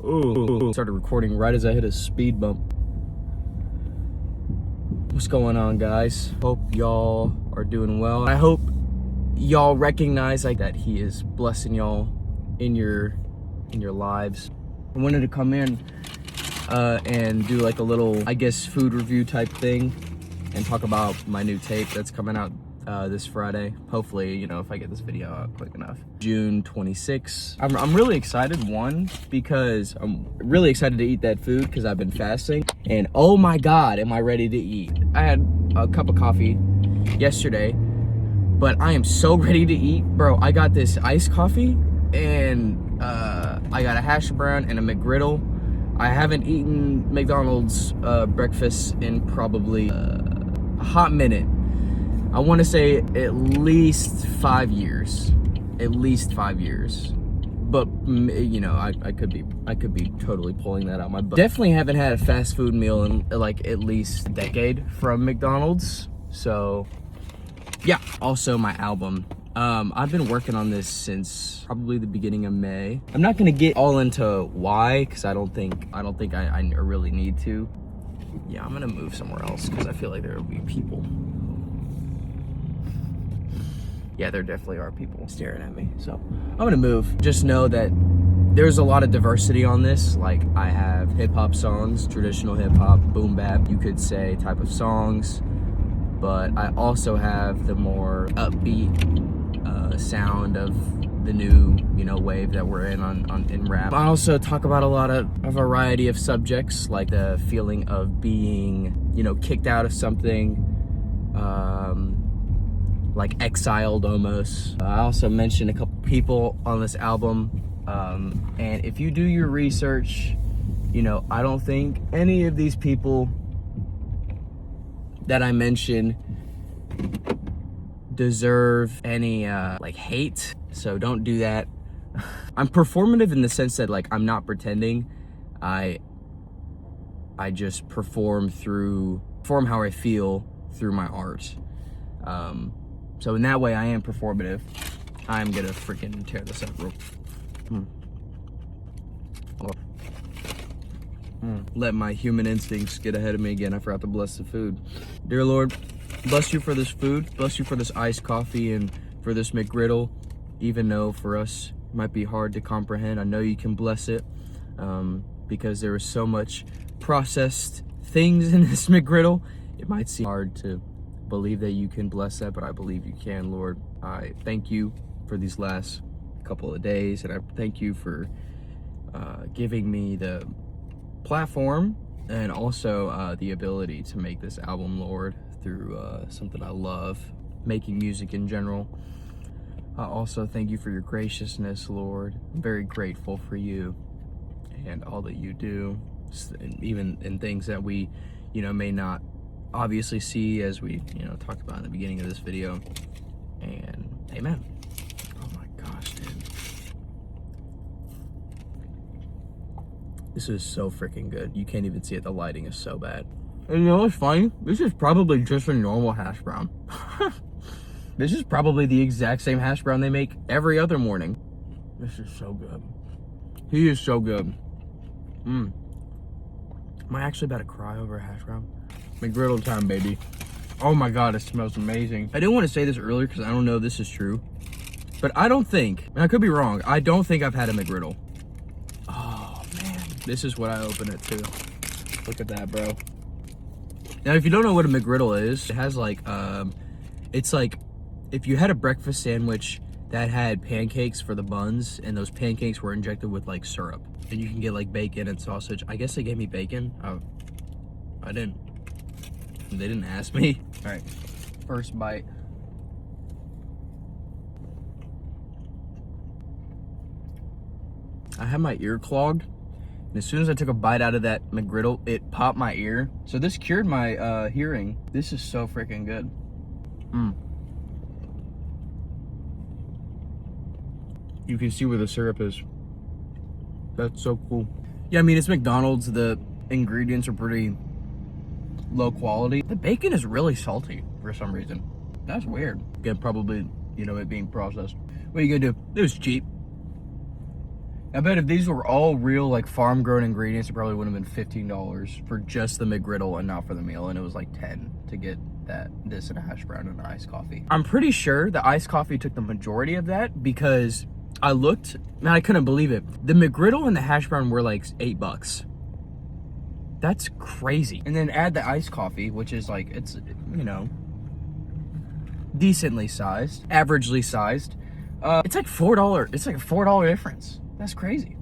Ooh. Started recording right as I hit a speed bump. What's going on, guys? Hope y'all are doing well. I hope y'all recognize like that he is blessing y'all in your lives. I wanted to come in and do like a little, I guess, food review type thing and talk about my new tape that's coming out this Friday. Hopefully, you know, if I get this video out quick enough. June 26th. I'm really excited, one, because I'm really excited to eat that food because I've been fasting. And oh my God, am I ready to eat. I had a cup of coffee yesterday, but I am so ready to eat. Bro, I got this iced coffee and I got a hash brown and a McGriddle. I haven't eaten McDonald's breakfast in probably a hot minute. I want to say at least 5 years. At least 5 years. But you know, I could be totally pulling that out my butt. Definitely haven't had a fast food meal in like at least a decade from McDonald's. So yeah. Also my album. I've been working on this since probably the beginning of May. I'm not gonna get all into why, because I don't think I really need to. Yeah, I'm gonna move somewhere else because I feel like there will be people. Yeah, there definitely are people staring at me. So I'm gonna move. Just know that there's a lot of diversity on this. Like I have hip hop songs, traditional hip hop, boom bap, you could say, type of songs. But I also have the more upbeat sound of the new, you know, wave that we're in rap. I also talk about a variety of subjects, like the feeling of being, you know, kicked out of something, like exiled almost. I also mentioned a couple people on this album, and if you do your research, you know, I don't think any of these people that I mentioned deserve any like hate, so don't do that. I'm performative in the sense that like I'm not pretending. I just perform how I feel through my art. So in that way I am performative. I'm gonna freaking tear this up real. Let my human instincts get ahead of me again. I forgot to bless the food. Dear Lord, bless you for this food. Bless you for this iced coffee and for this McGriddle. Even though for us it might be hard to comprehend, I know you can bless it because there is so much processed things in this McGriddle. It might seem hard to believe that you can bless that, but I believe you can, Lord. I thank you for these last couple of days, and I thank you for giving me the platform and also the ability to make this album, Lord, through something I love, making music in general. I also thank you for your graciousness, Lord. I'm very grateful for you and all that you do, even in things that we, you know, may not obviously see, as we, you know, talked about in the beginning of this video. And amen. Oh my gosh, dude. This is so freaking good. You can't even see it. The lighting is so bad. And you know what's funny? This is probably just a normal hash brown. This is probably the exact same hash brown they make every other morning. This is so good. He is so good. Am I actually about to cry over a hash brown? McGriddle time, baby. Oh my God, it smells amazing. I didn't want to say this earlier because I don't know if this is true, but I don't think, and I could be wrong, I don't think I've had a McGriddle. Oh man, this is what I open it to. Look at that, bro. Now, if you don't know what a McGriddle is, it has like, it's like if you had a breakfast sandwich that had pancakes for the buns, and those pancakes were injected with like syrup, and you can get like bacon and sausage. I guess they gave me bacon. I didn't. They didn't ask me. All right, first bite. I had my ear clogged, and as soon as I took a bite out of that McGriddle, it popped my ear. So this cured my hearing. This is so freaking good. You can see where the syrup is. That's so cool. Yeah, I mean, it's McDonald's. The ingredients are pretty low quality. The bacon is really salty for some reason. That's weird. Again, probably, you know, it being processed. What are you gonna do? It was cheap. I bet if these were all real, like, farm-grown ingredients, it probably would have been $15 for just the McGriddle and not for the meal, and it was like 10 to get this and a hash brown and an iced coffee. I'm pretty sure the iced coffee took the majority of that because I looked, and I couldn't believe it. The McGriddle and the hash brown were like $8. That's crazy. And then add the iced coffee, which is like, it's, you know, decently sized, averagely sized. It's like $4. It's like a $4 difference. That's crazy.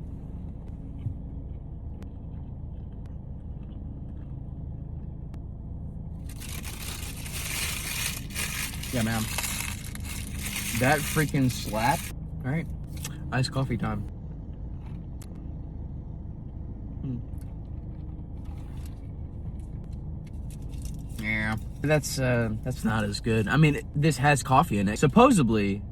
Yeah, man. That freaking slap. All right, iced coffee time. Yeah, that's not as good. I mean, this has coffee in it. Supposedly,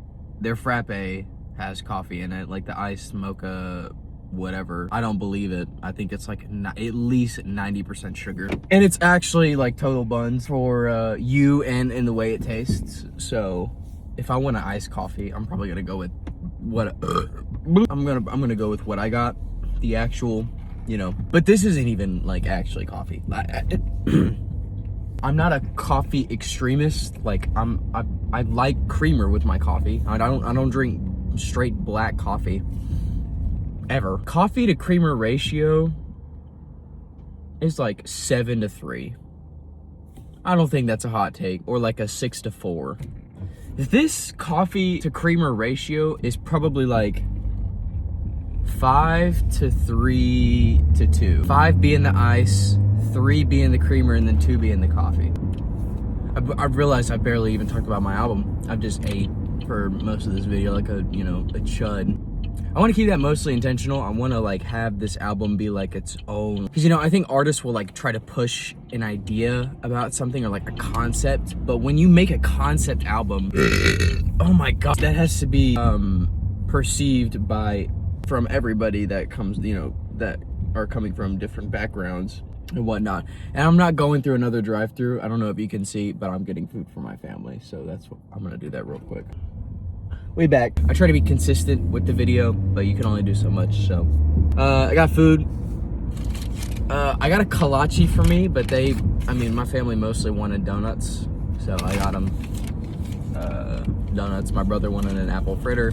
their frappe has coffee in it, like the iced mocha whatever. I don't believe it. I think it's like at least 90% sugar, and it's actually like total buns for you and in the way it tastes. So if I want an iced coffee, I'm probably gonna go with what I'm gonna go with what I got, the actual, you know. But this isn't even like actually coffee. I'm not a coffee extremist. Like I like creamer with my coffee. I don't drink straight black coffee ever. Coffee to creamer ratio is like 7-3. I don't think that's a hot take, or like a 6-4. This coffee to creamer ratio is probably like 5-3-2. 5 being the ice, 3 being the creamer, and then 2 being the coffee. I've realized I barely even talked about my album. I've just ate for most of this video like a, you know, a chud. I want to keep that mostly intentional. I want to like have this album be like its own, because, you know, I think artists will like try to push an idea about something or like a concept, but when you make a concept album, oh my god, that has to be perceived from everybody that comes, you know, that are coming from different backgrounds and whatnot. And I'm not going through another drive-through. I don't know if you can see, but I'm getting food for my family, so that's what I'm gonna do that real quick. Way back. I try to be consistent with the video, but you can only do so much. So I got food. I got a kolache for me, but my family mostly wanted donuts, so I got them donuts. My brother wanted an apple fritter,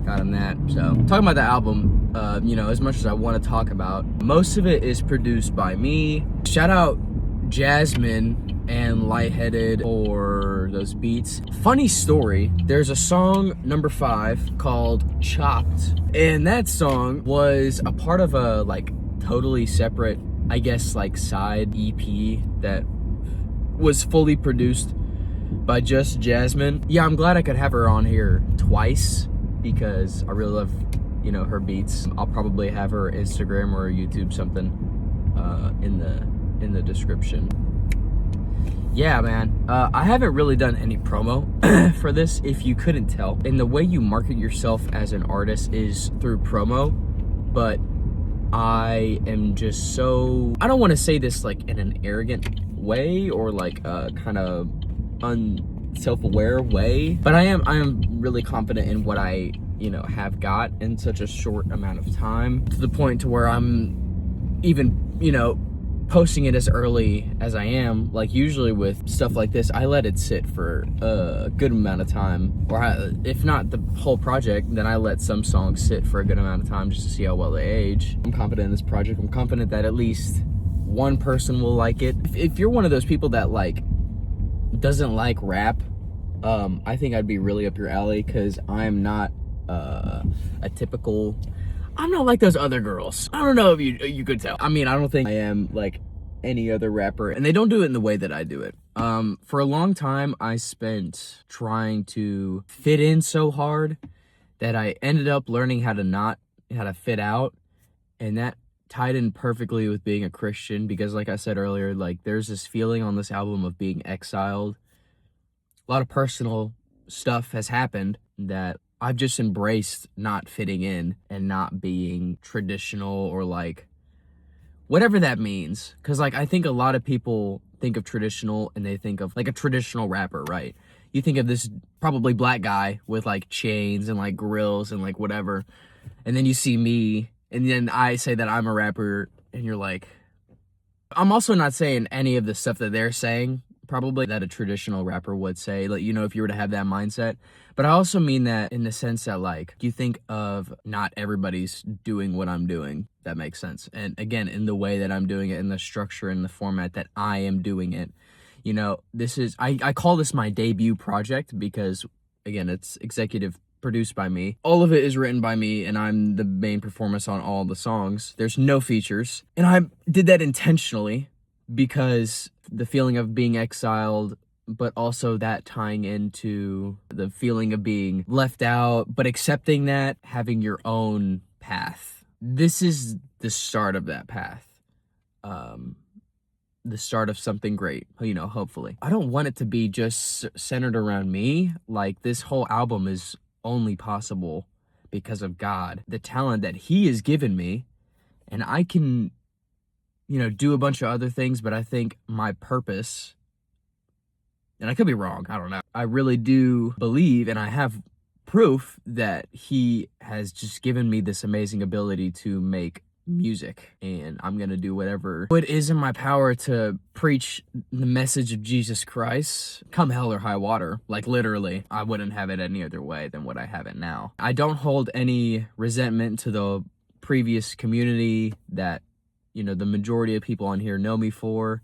got him that. So talking about the album, you know, as much as I want to talk about, most of it is produced by me. Shout out Jasmine and Lightheaded for those beats. Funny story, there's a song number 5 called Chopped, and that song was a part of a like totally separate, I guess, like side EP that was fully produced by just Jasmine. Yeah, I'm glad I could have her on here twice because I really love, you know, her beats. I'll probably have her Instagram or YouTube something in the description. Yeah, man, I haven't really done any promo for this, if you couldn't tell. And the way you market yourself as an artist is through promo, but I am just so, I don't want to say this like in an arrogant way or like a kind of self-aware way, but I am really confident in what I, you know, have got in such a short amount of time, to the point to where I'm even, you know, posting it as early as I am. Like usually with stuff like this, I let it sit for a good amount of time, or if not the whole project, then I let some songs sit for a good amount of time just to see how well they age. I'm confident in this project. I'm confident that at least one person will like it. If you're one of those people that like doesn't like rap, I think I'd be really up your alley, because I'm not a typical, I'm not like those other girls. I don't know if you could tell. I mean, I don't think I am like any other rapper, and they don't do it in the way that I do it. For a long time, I spent trying to fit in so hard that I ended up learning how to fit out, and that tied in perfectly with being a Christian, because like I said earlier, like there's this feeling on this album of being exiled. A lot of personal stuff has happened that I've just embraced not fitting in and not being traditional, or like whatever that means. Because like I think a lot of people think of traditional and they think of like a traditional rapper, right? you think of this probably black guy with like chains and like grills and like whatever, and then you see me, and then I say that I'm a rapper, and you're like, I'm also not saying any of the stuff that they're saying, probably that a traditional rapper would say, like, you know, if you were to have that mindset. But I also mean that in the sense that, like, you think of not everybody's doing what I'm doing. That makes sense. And again, in the way that I'm doing it, in the structure and the format that I am doing it. You know, this is, I call this my debut project because, again, it's executive produced by me. All of it is written by me, and I'm the main performance on all the songs. There's no features. And I did that intentionally because the feeling of being exiled, but also that tying into the feeling of being left out, but accepting that, having your own path. This is the start of that path. The start of something great, you know, hopefully. I don't want it to be just centered around me. Like, this whole album is only possible because of God, the talent that He has given me, and I can, you know, do a bunch of other things, but I think my purpose, and I could be wrong, I don't know. I really do believe, and I have proof that He has just given me this amazing ability to make music, and I'm gonna do whatever it is in my power to preach the message of Jesus Christ, come hell or high water. Like, literally, I wouldn't have it any other way than what I have it now. I don't hold any resentment to the previous community that, you know, the majority of people on here know me for.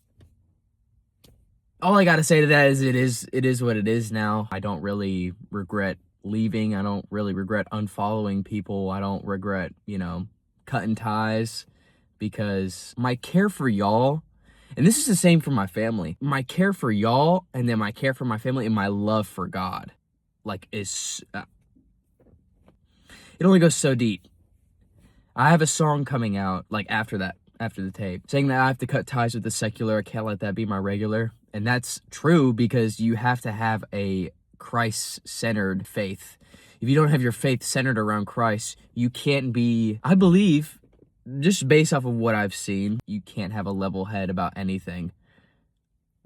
All I gotta say to that is it is what it is now. I don't really regret leaving. I don't really regret unfollowing people. I don't regret, you know, cutting ties, because my care for y'all, and this is the same for my family, my care for y'all, and then my care for my family, and my love for God, like, is it only goes so deep. I have a song coming out, like, after the tape, saying that I have to cut ties with the secular. I can't let that be my regular. And that's true, because you have to have a Christ-centered faith. If you don't have your faith centered around Christ, you can't be, I believe, just based off of what I've seen, you can't have a level head about anything,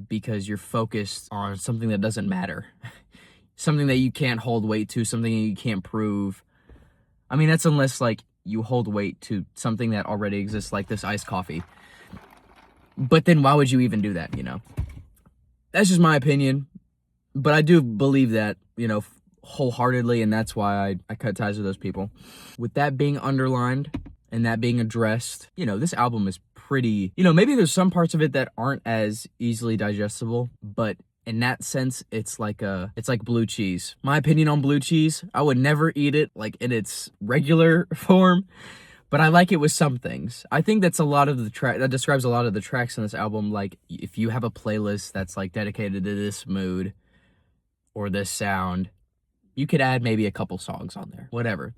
because you're focused on something that doesn't matter. Something that you can't hold weight to, something that you can't prove. I mean, that's unless, like, you hold weight to something that already exists, like this iced coffee. But then why would you even do that, you know? That's just my opinion. But I do believe that, you know, wholeheartedly, and that's why I cut ties with those people. With that being underlined and that being addressed, you know, this album is pretty, you know, maybe there's some parts of it that aren't as easily digestible, but in that sense, it's like blue cheese. My opinion on blue cheese, I would never eat it like in its regular form, but I like it with some things. I think that's a lot of the track that describes a lot of the tracks in this album. Like, if you have a playlist that's like dedicated to this mood or this sound, you could add maybe a couple songs on there, whatever.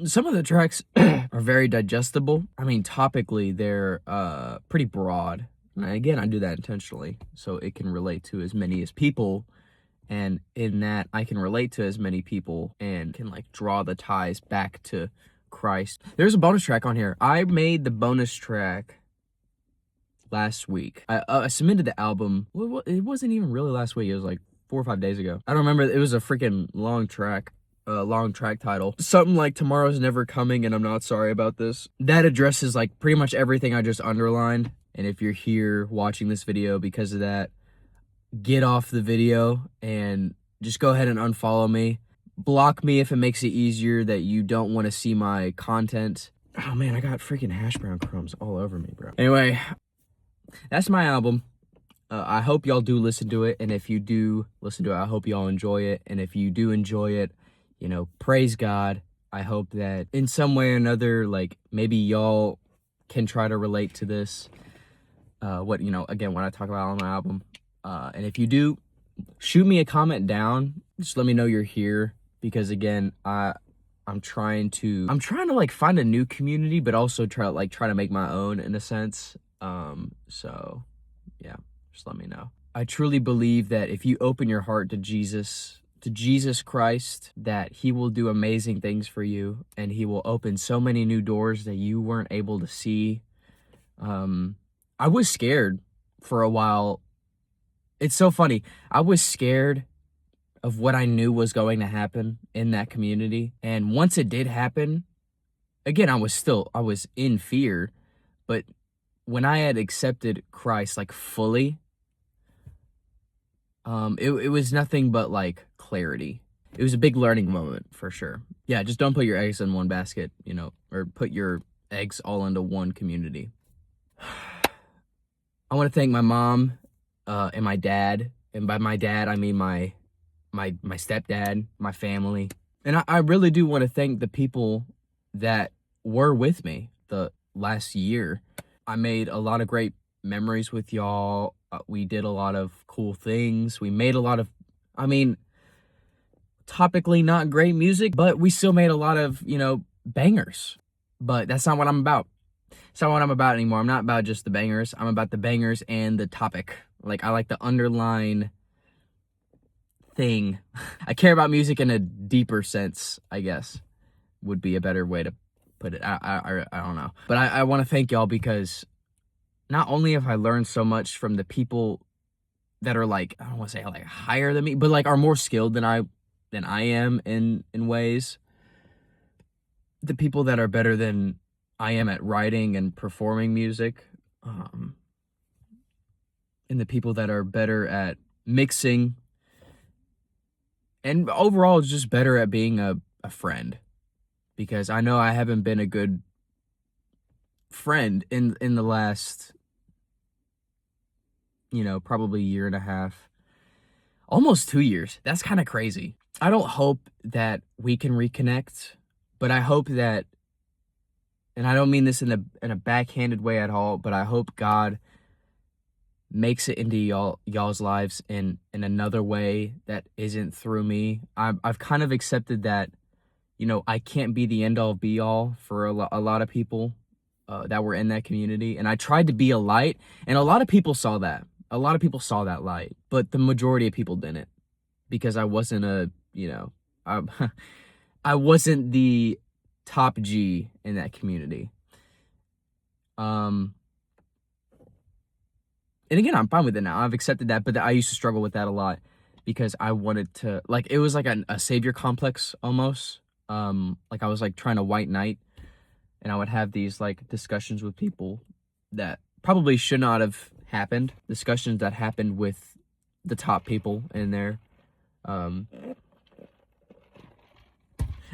Some of the tracks are very digestible. I mean, topically, they're pretty broad. And again, I do that intentionally, so it can relate to as many as people. And in that, I can relate to as many people and can, like, draw the ties back to Christ. There's a bonus track on here. I made the bonus track last week. I submitted the album. Well, it wasn't even really last week. It was like 4 or 5 days ago. I don't remember. It was a freaking long track title. Something like Tomorrow's Never Coming and I'm Not Sorry About This. That addresses, like, pretty much everything I just underlined. And if you're here watching this video because of that, get off the video and just go ahead and unfollow me. Block me if it makes it easier that you don't want to see my content. Oh man, I got freaking hash brown crumbs all over me, bro. Anyway, that's my album. I hope y'all do listen to it, and if you do listen to it, I hope y'all enjoy it. And if you do enjoy it, you know, praise God. I hope that in some way or another, like, maybe y'all can try to relate to this. What, you know, again, what I talk about on my album. And if you do, shoot me a comment down. Just let me know you're here, because again, I'm trying to like find a new community, but also try to make my own in a sense. So yeah, just let me know. I truly believe that if you open your heart to Jesus Christ, that He will do amazing things for you, and He will open so many new doors that you weren't able to see. I was scared for a while. It's so funny. I was scared of what I knew was going to happen in that community. And once it did happen, again, I was in fear, but when I had accepted Christ like fully, it was nothing but like clarity. It was a big learning moment for sure. Yeah, just don't put your eggs in one basket, or put your eggs all into one community. I want to thank my mom and my dad, and by my dad I mean my stepdad, my family, and I really do want to thank the people that were with me the last year. I made a lot of great memories with y'all. We did a lot of cool things. We made a lot of, topically not great music, but we still made a lot of, bangers. But that's not what I'm about. It's not what I'm about anymore. I'm not about just the bangers. I'm about the bangers and the topic. Like, I like the underline thing. I care about music in a deeper sense, I guess, would be a better way to put it. I don't know. But I want to thank y'all, because not only have I learned so much from the people that are like, I don't want to say like higher than me, but like are more skilled than I am in ways. The people that are better than I am at writing and performing music, and the people that are better at mixing, and overall just better at being a friend, because I know I haven't been a good friend in the last, probably year and a half, almost 2 years. That's kind of crazy. I don't hope that we can reconnect, but I hope that, and I don't mean this in a backhanded way at all, but I hope God makes it into y'all's lives in another way that isn't through me. I've kind of accepted that, I can't be the end all be all for a lot of people that were in that community, and I tried to be a light, and a lot of people saw that. A lot of people saw that light, but the majority of people didn't, because I wasn't I wasn't the top G in that community. And again, I'm fine with it now. I've accepted that, but I used to struggle with that a lot, because I wanted to, like, it was like a savior complex almost. Like I was like trying to white knight, and I would have these like discussions with people that probably should not have happened. Discussions that happened with the top people in there.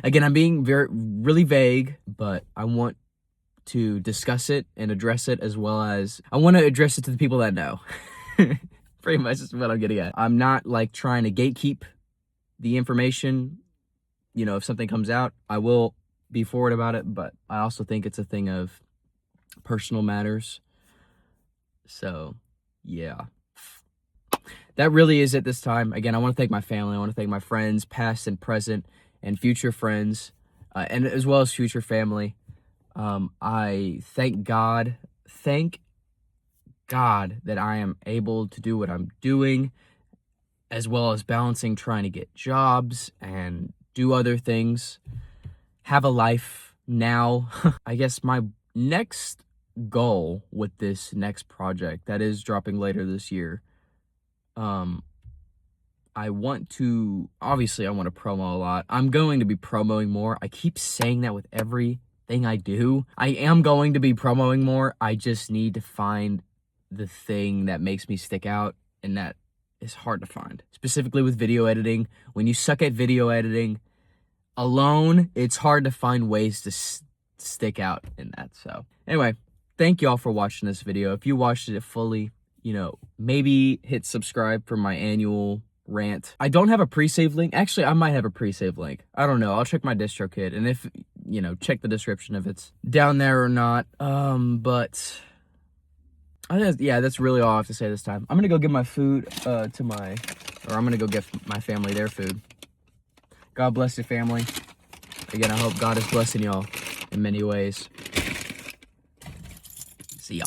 Again, I'm being really vague, but I want to discuss it and address it, as well as I want to address it to the people that know. Pretty much is what I'm getting at. I'm not like trying to gatekeep the information. If something comes out, I will be forward about it, but I also think it's a thing of personal matters. So, yeah. That really is it this time. Again, I want to thank my family. I want to thank my friends, past and present, and future friends, and as well as future family. I thank God that I am able to do what I'm doing, as well as balancing trying to get jobs and do other things, have a life now. I guess my next goal with this next project that is dropping later this year, I want to promo a lot. I'm going to be promoting more. I keep saying that with everything I do. I am going to be promoting more. I just need to find the thing that makes me stick out, and that is hard to find. Specifically with video editing. When you suck at video editing alone, it's hard to find ways to stick out in that. So anyway, thank y'all for watching this video. If you watched it fully, maybe hit subscribe for my annual rant. I don't have a pre-save link. Actually, I might have a pre-save link. I don't know. I'll check my DistroKid, and if, check the description if it's down there or not. But yeah, that's really all I have to say this time. I'm gonna go give my food I'm gonna go give my family their food. God bless your family. Again, I hope God is blessing y'all in many ways. See ya.